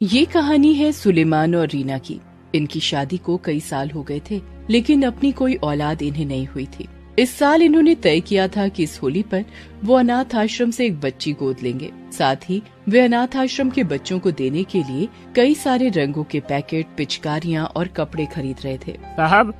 ये कहानी है सुलेमान और रीना की। इनकी शादी को कई साल हो गए थे, लेकिन अपनी कोई औलाद इन्हें नहीं हुई थी। इस साल इन्होंने तय किया था कि इस होली पर वो अनाथ आश्रम से एक बच्ची गोद लेंगे। साथ ही वे अनाथ आश्रम के बच्चों को देने के लिए कई सारे रंगों के पैकेट, पिचकारियाँ और कपड़े खरीद रहे थे। साहब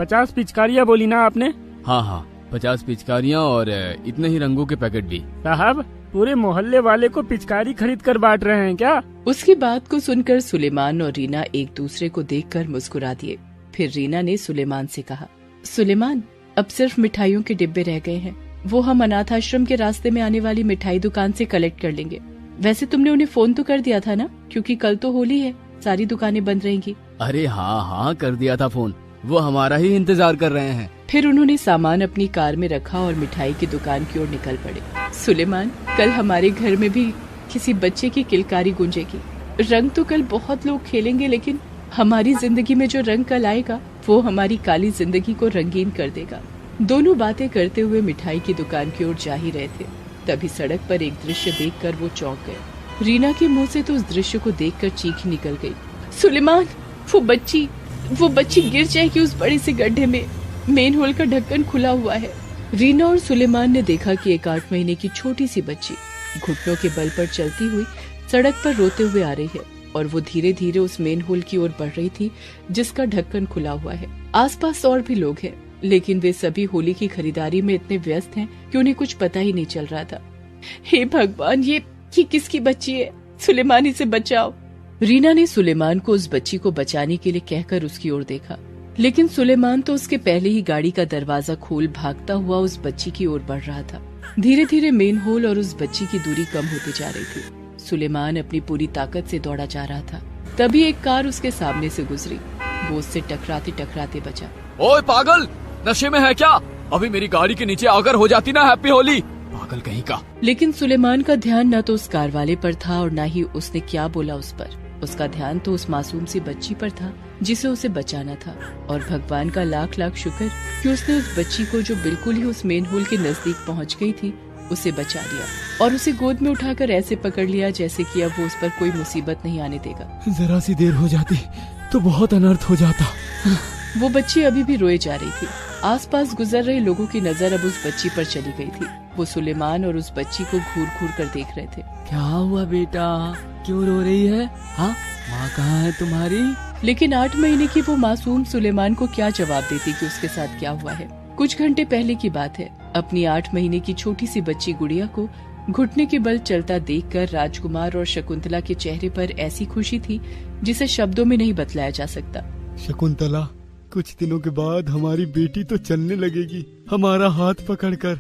50 पिचकारियाँ बोली ना आपने? हाँ 50 पिचकारियाँ और इतने ही रंगों के पैकेट भी। साहब पूरे मोहल्ले वाले को पिचकारी खरीद कर बांट रहे हैं क्या? उसकी बात को सुनकर सुलेमान और रीना एक दूसरे को देखकर मुस्कुरा दिए। फिर रीना ने सुलेमान से कहा, सुलेमान, अब सिर्फ मिठाइयों के डिब्बे रह गए हैं। वो हम अनाथ आश्रम के रास्ते में आने वाली मिठाई दुकान से कलेक्ट कर लेंगे। वैसे तुमने उन्हें फोन तो कर दिया था ना, क्योंकि कल तो होली है, सारी दुकानें बंद रहेंगी। अरे हाँ कर दिया था फोन, वो हमारा ही इंतजार कर रहे हैं। फिर उन्होंने सामान अपनी कार में रखा और मिठाई की दुकान की ओर निकल पड़े। सुलेमान, कल हमारे घर में भी किसी बच्चे की किलकारी गूंजेगी। रंग तो कल बहुत लोग खेलेंगे, लेकिन हमारी जिंदगी में जो रंग कल आएगा वो हमारी काली जिंदगी को रंगीन कर देगा। दोनों बातें करते हुए मिठाई की दुकान की ओर जा ही रहे थे, तभी सड़क पर एक दृश्य देखकर वो चौंक गए। रीना के मुंह से तो उस दृश्य को देखकर चीख निकल गई। सुलेमान, वो बच्ची गिर जाएगी उस बड़े से गड्ढे में। मेन होल का ढक्कन खुला हुआ है। रीना और सुलेमान ने देखा कि एक 8 महीने की छोटी सी बच्ची घुटनों के बल पर चलती हुई सड़क पर रोते हुए आ रही है और वो धीरे धीरे उस मेन होल की ओर बढ़ रही थी जिसका ढक्कन खुला हुआ है। आसपास और भी लोग हैं, लेकिन वे सभी होली की खरीदारी में इतने व्यस्त हैं कि उन्हें कुछ पता ही नहीं चल रहा था। हे भगवान, ये किसकी बच्ची है? सुलेमान, इसे बचाओ। रीना ने सुलेमान को उस बच्ची को बचाने के लिए कहकर उसकी ओर देखा, लेकिन सुलेमान तो उसके पहले ही गाड़ी का दरवाजा खोल भागता हुआ उस बच्ची की ओर बढ़ रहा था। धीरे धीरे मेन होल और उस बच्ची की दूरी कम होती जा रही थी। सुलेमान अपनी पूरी ताकत से दौड़ा जा रहा था। तभी एक कार उसके सामने से गुजरी। वो उससे टकराते टकराते बचा। ओए पागल, नशे में है क्या? अभी मेरी गाड़ी के नीचे आकर हो जाती ना हैप्पी होली, पागल कहीं का। लेकिन सुलेमान का ध्यान न तो उस कार वाले पर था और न ही उसने क्या बोला उस पर। उसका ध्यान तो उस मासूम सी बच्ची पर था जिसे उसे बचाना था। और भगवान का लाख लाख शुक्र कि उसने उस बच्ची को, जो बिल्कुल ही उस मेन होल के नजदीक पहुंच गई थी, उसे बचा लिया और उसे गोद में उठाकर ऐसे पकड़ लिया जैसे कि अब वो उस पर कोई मुसीबत नहीं आने देगा। जरा सी देर हो जाती तो बहुत अनर्थ हो जाता। वो बच्ची अभी भी रोए जा रही थी। आसपास गुजर रहे लोगों की नजर अब उस बच्ची पर चली गई थी। वो सुलेमान और उस बच्ची को घूर घूर कर देख रहे थे। क्या हुआ बेटा, क्यों रो रही है? हाँ, माँ कहाँ है तुम्हारी? लेकिन 8 महीने की वो मासूम सुलेमान को क्या जवाब देती कि उसके साथ क्या हुआ है। कुछ घंटे पहले की बात है। अपनी 8 महीने की छोटी सी बच्ची गुड़िया को घुटने के बल चलता देखकर राजकुमार और शकुंतला के चेहरे पर ऐसी खुशी थी जिसे शब्दों में नहीं बतलाया जा सकता। शकुंतला, कुछ दिनों के बाद हमारी बेटी तो चलने लगेगी, हमारा हाथ पकड़कर।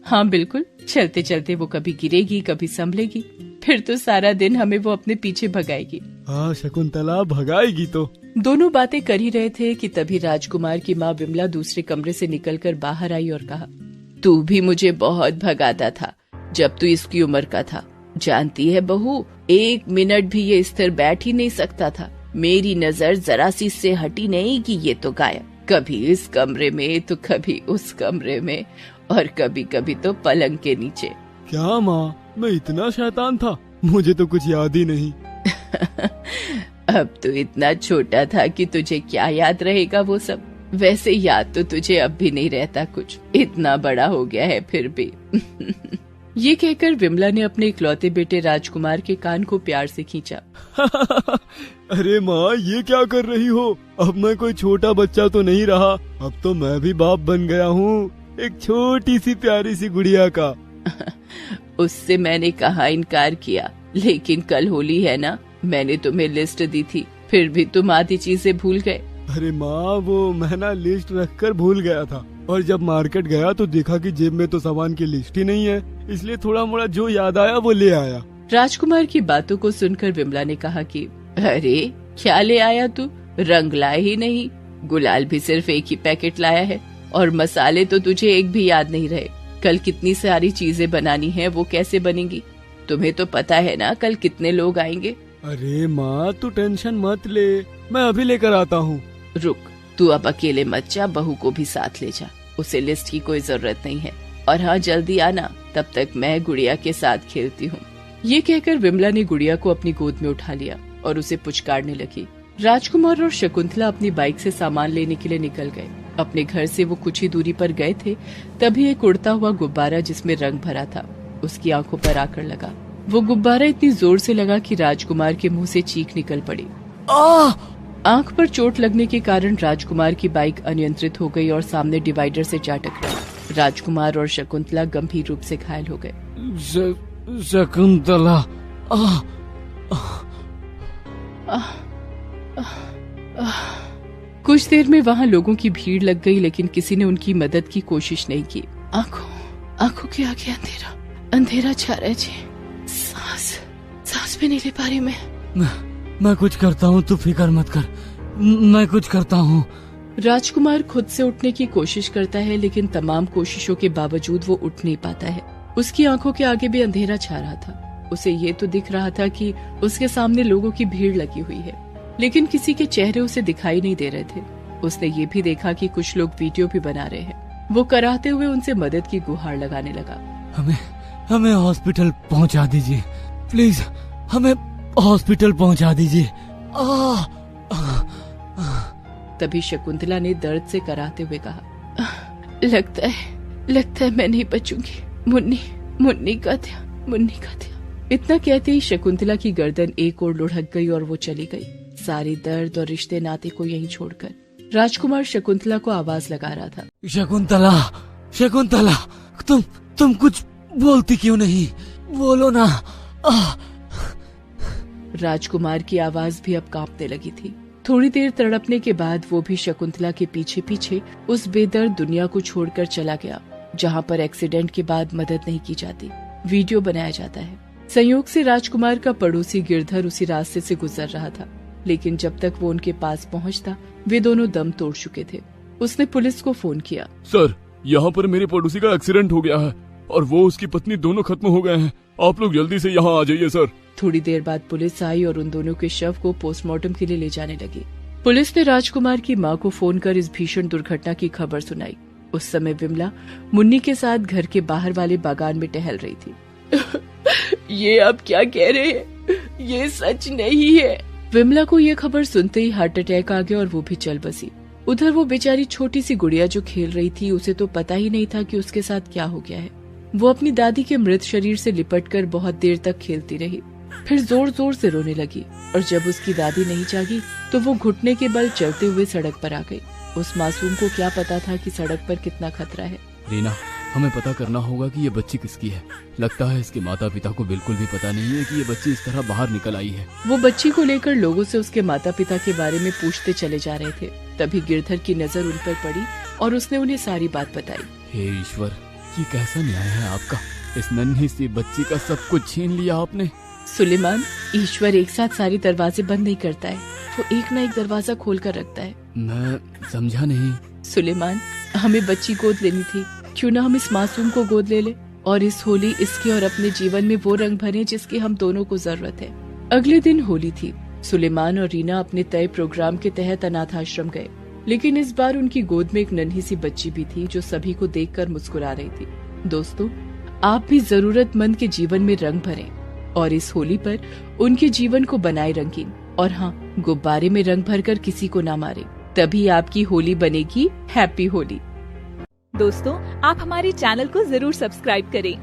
हाँ बिल्कुल, चलते चलते वो कभी गिरेगी, कभी संभलेगी, फिर तो सारा दिन हमें वो अपने पीछे भगाएगी। हाँ शकुंतला, भगाएगी तो। दोनों बातें कर ही रहे थे कि तभी राजकुमार की माँ विमला दूसरे कमरे से निकलकर बाहर आई और कहा, तू भी मुझे बहुत भगाता था जब तू इसकी उम्र का था। जानती है बहू, 1 मिनट भी ये स्थिर बैठ ही नहीं सकता था। मेरी नजर जरा सी से हटी नहीं कि ये तो गायब, कभी इस कमरे में तो कभी उस कमरे में और कभी कभी तो पलंग के नीचे। क्या माँ, मैं इतना शैतान था? मुझे तो कुछ याद ही नहीं। अब तो इतना छोटा था कि तुझे क्या याद रहेगा वो सब। वैसे याद तो तुझे अब भी नहीं रहता कुछ, इतना बड़ा हो गया है फिर भी। ये कहकर विमला ने अपने इकलौते बेटे राजकुमार के कान को प्यार से खींचा। अरे माँ, ये क्या कर रही हो? अब मैं कोई छोटा बच्चा तो नहीं रहा, अब तो मैं भी बाप बन गया हूँ, एक छोटी सी प्यारी सी गुड़िया का। उससे मैंने कहा इनकार किया, लेकिन कल होली है ना, मैंने तुम्हें लिस्ट दी थी, फिर भी तुम आधी चीजें भूल गए। अरे माँ, वो मैं ना लिस्ट रखकर भूल गया था, और जब मार्केट गया तो देखा कि जेब में तो सामान की लिस्ट ही नहीं है, इसलिए थोड़ा मोड़ा जो याद आया वो ले आया। राजकुमार की बातों को सुनकर विमला ने कहा कि अरे क्या ले आया तू? रंग लाए ही नहीं, गुलाल भी सिर्फ एक ही पैकेट लाया है, और मसाले तो तुझे एक भी याद नहीं रहे। कल कितनी सारी चीजें बनानी है, वो कैसे बनेंगी? तुम्हें तो पता है ना कल कितने लोग आएंगे। अरे माँ, तू टेंशन मत ले, मैं अभी लेकर आता हूँ। रुक, तू अब अकेले मत जा, बहू को भी साथ ले जा, उसे लिस्ट की कोई जरूरत नहीं है। और हाँ, जल्दी आना, तब तक मैं गुड़िया के साथ खेलती हूँ। ये कहकर विमला ने गुड़िया को अपनी गोद में उठा लिया। और उसे पुचकारने लगी। राजकुमार और शकुंतला अपनी बाइक से सामान लेने के लिए निकल गए। अपने घर से वो कुछ ही दूरी पर गए थे, तभी एक उड़ता हुआ गुब्बारा जिसमें रंग भरा था उसकी आंखों पर आकर लगा। वो गुब्बारा इतनी जोर से लगा कि राजकुमार के मुंह से चीख निकल पड़ी। आंख पर चोट लगने के कारण राजकुमार की बाइक अनियंत्रित हो गई और सामने डिवाइडर से जा टकराई। राजकुमार और शकुंतला गंभीर रूप से घायल हो गए। शकुंतला, कुछ देर में वहाँ लोगों की भीड़ लग गई, लेकिन किसी ने उनकी मदद की कोशिश नहीं की। आंखों के आगे अंधेरा छा रहा है जी। सांस भी नहीं ले पा रही मैं कुछ करता हूँ, तू फिक्र मत कर, मैं कुछ करता हूँ। राजकुमार खुद से उठने की कोशिश करता है, लेकिन तमाम कोशिशों के बावजूद वो उठ नहीं पाता है। उसकी आंखों के आगे भी अंधेरा छा रहा था। उसे ये तो दिख रहा था कि उसके सामने लोगों की भीड़ लगी हुई है, लेकिन किसी के चेहरे उसे दिखाई नहीं दे रहे थे। उसने ये भी देखा कि कुछ लोग वीडियो भी बना रहे हैं। वो कराहते हुए उनसे मदद की गुहार लगाने लगा। हमें हॉस्पिटल पहुंचा दीजिए, प्लीज हमें हॉस्पिटल पहुंचा दीजिए। तभी शकुंतला ने दर्द से कराहते हुए कहा, लगता है मैं नहीं बचूंगी। मुन्नी का था। इतना कहते ही शकुंतला की गर्दन एक ओर लुढ़क गई और वो चली गई, सारी दर्द और रिश्ते नाते को यहीं छोड़कर। राजकुमार शकुंतला को आवाज लगा रहा था, शकुंतला, तुम कुछ बोलती क्यों नहीं? बोलो ना। राजकुमार की आवाज भी अब कांपने लगी थी। थोड़ी देर तड़पने के बाद वो भी शकुंतला के पीछे पीछे उस बेदर्द दुनिया को छोड़कर चला गया, जहाँ पर एक्सीडेंट के बाद मदद नहीं की जाती, वीडियो बनाया जाता है। संयोग से राजकुमार का पड़ोसी गिरधर उसी रास्ते से गुजर रहा था, लेकिन जब तक वो उनके पास पहुंचता वे दोनों दम तोड़ चुके थे। उसने पुलिस को फोन किया। सर, यहाँ पर मेरे पड़ोसी का एक्सीडेंट हो गया है और वो उसकी पत्नी दोनों खत्म हो गए हैं। आप लोग जल्दी से यहाँ आ जाइए सर। थोड़ी देर बाद पुलिस आई और उन दोनों के शव को पोस्टमार्टम के लिए ले जाने लगी। पुलिस ने राजकुमार की मां को फोन कर इस भीषण दुर्घटना की खबर सुनाई। उस समय विमला मुन्नी के साथ घर के बाहर वाले बागान में टहल रही थी। ये आप क्या कह रहे हैं? ये सच नहीं है। विमला को ये खबर सुनते ही हार्ट अटैक आ गया और वो भी चल बसी। उधर वो बेचारी छोटी सी गुड़िया जो खेल रही थी, उसे तो पता ही नहीं था कि उसके साथ क्या हो गया है। वो अपनी दादी के मृत शरीर से लिपटकर बहुत देर तक खेलती रही, फिर जोर जोर से रोने लगी और जब उसकी दादी नहीं जागी तो वो घुटने के बल चलते हुए सड़क पर आ गई। उस मासूम को क्या पता था कि सड़क पर कितना खतरा है। रीना, हमें पता करना होगा कि ये बच्ची किसकी है। लगता है इसके माता पिता को बिल्कुल भी पता नहीं है कि ये बच्ची इस तरह बाहर निकल आई है। वो बच्ची को लेकर लोगों से उसके माता पिता के बारे में पूछते चले जा रहे थे। तभी गिरधर की नजर उन पर पड़ी और उसने उन्हें सारी बात बताई। हे ईश्वर, ये कैसा न्याय है आपका? इस नन्ही सी बच्ची का सब कुछ छीन लिया आपने। सुलेमान, ईश्वर एक साथ सारे दरवाजे बंद नहीं करता है, वो एक न एक दरवाजा खोल कर रखता है। मैं समझा नहीं। सुलेमान, हमें बच्ची गोद लेनी थी, क्यों न हम इस मासूम को गोद ले ले और इस होली इसके और अपने जीवन में वो रंग भरे जिसकी हम दोनों को जरूरत है। अगले दिन होली थी। सुलेमान और रीना अपने तय प्रोग्राम के तहत अनाथ आश्रम गए, लेकिन इस बार उनकी गोद में एक नन्ही सी बच्ची भी थी जो सभी को देखकर मुस्कुरा रही थी। दोस्तों, आप भी जरूरतमंद के जीवन में रंग भरें और इस होली पर उनके जीवन को बनाए रंगीन। और हाँ, गुब्बारे में रंग भरकर किसी को ना मारे, तभी आपकी होली बनेगी हैप्पी होली। दोस्तों, आप हमारे चैनल को जरूर सब्सक्राइब करें